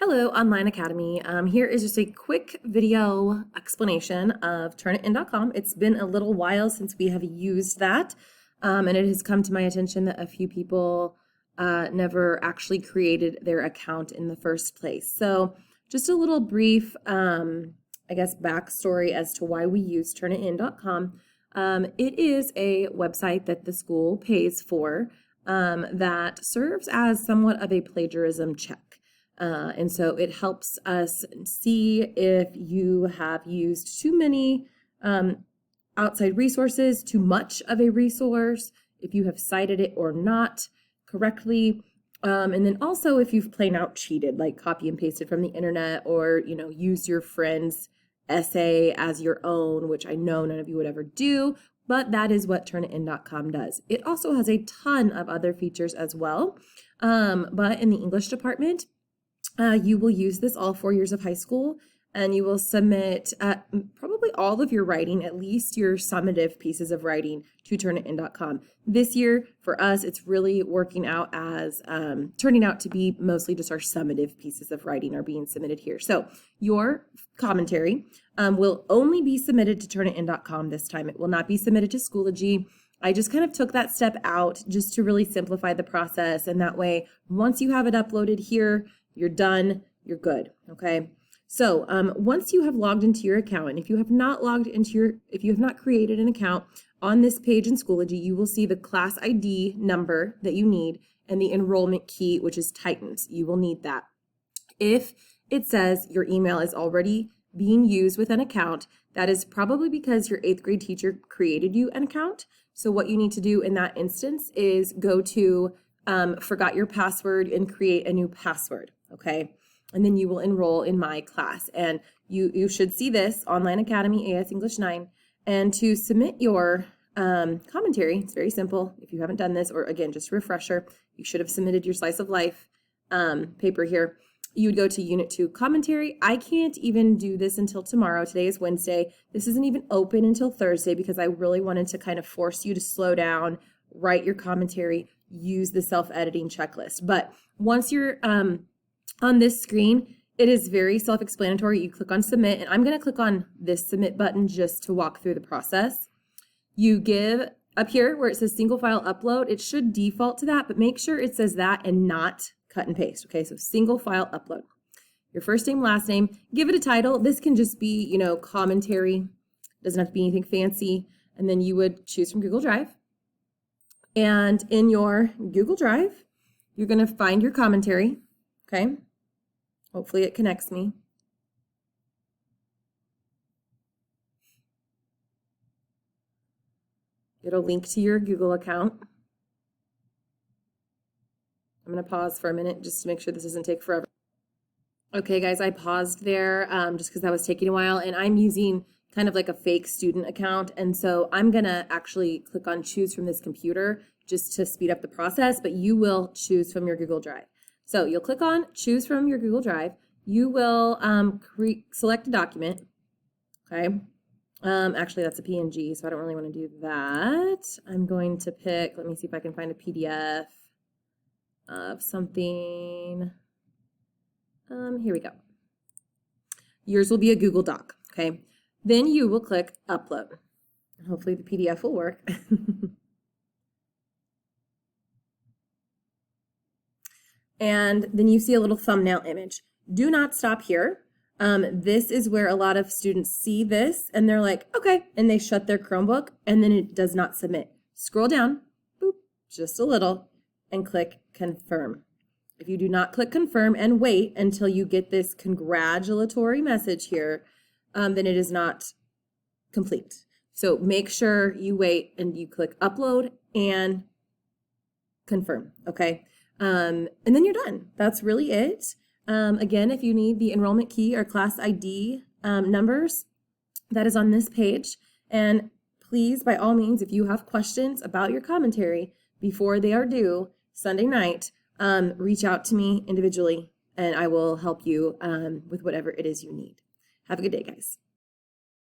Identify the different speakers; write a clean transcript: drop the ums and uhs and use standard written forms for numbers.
Speaker 1: Hello, Online Academy. Here is just a quick video explanation of Turnitin.com. It's been a little while since we have used that, and it has come to my attention that a few people never actually created their account in the first place. So just a little brief, backstory as to why we use Turnitin.com. It is a website that the school pays for that serves as somewhat of a plagiarism check. And so it helps us see if you have used too many outside resources, too much of a resource, if you have cited it or not correctly. And then also if you've plain out cheated, like copy and pasted from the internet or, used your friend's essay as your own, which I know none of you would ever do, but that is what Turnitin.com does. It also has a ton of other features as well. But in the English department, you will use this all 4 years of high school, and you will submit probably all of your writing, at least your summative pieces of writing, to Turnitin.com. This year, for us, it's really working out as turning out to be mostly just our summative pieces of writing are being submitted here. So your commentary will only be submitted to Turnitin.com this time. It will not be submitted to Schoology. I just kind of took that step out just to really simplify the process, and that way, once you have it uploaded here, you're done, you're good, okay? So once you have logged into your account, and if you have not created an account on this page in Schoology, you will see the class ID number that you need and the enrollment key, which is Titans. You will need that. If it says your email is already being used with an account, that is probably because your 8th grade teacher created you an account. So what you need to do in that instance is go to forgot your password and create a new password, okay? And then you will enroll in my class. And you should see this, Online Academy AS English 9. And to submit your commentary, it's very simple. If you haven't done this, or again, just a refresher, you should have submitted your slice of life paper here. You would go to Unit 2 commentary. I can't even do this until tomorrow. Today is Wednesday. This isn't even open until Thursday because I really wanted to kind of force you to slow down, write your commentary, use the self-editing checklist. But once you're on this screen, it is very self-explanatory. You click on submit, and I'm going to click on this submit button just to walk through the process. You give up here where it says single file upload, it should default to that, but make sure it says that and not cut and paste. Okay, so single file upload. Your first name, last name, give it a title. This can just be, commentary. Doesn't have to be anything fancy. And then you would choose from Google Drive. And in your Google Drive, you're going to find your commentary, okay? Hopefully it connects me. It'll link to your Google account. I'm going to pause for a minute just to make sure this doesn't take forever. Okay, guys, I paused there just because that was taking a while, and I'm using kind of like a fake student account, and so I'm going to actually click on choose from this computer just to speed up the process, but you will choose from your Google Drive. So you'll click on choose from your Google Drive. You will select a document, okay? Actually, that's a PNG, so I don't really want to do that. I'm going to pick, let me see if I can find a PDF of something. Here we go. Yours will be a Google Doc, okay? Then you will click upload. Hopefully the PDF will work. And then you see a little thumbnail image. Do not stop here. This is where a lot of students see this and they're like, okay, and they shut their Chromebook and then it does not submit. Scroll down, boop, just a little, and click confirm. If you do not click confirm and wait until you get this congratulatory message here, then it is not complete. So make sure you wait and you click upload and confirm, okay? And then you're done. That's really it. Again, if you need the enrollment key or class ID numbers, that is on this page. And please, by all means, if you have questions about your commentary before they are due Sunday night, reach out to me individually and I will help you with whatever it is you need. Have a good day, guys.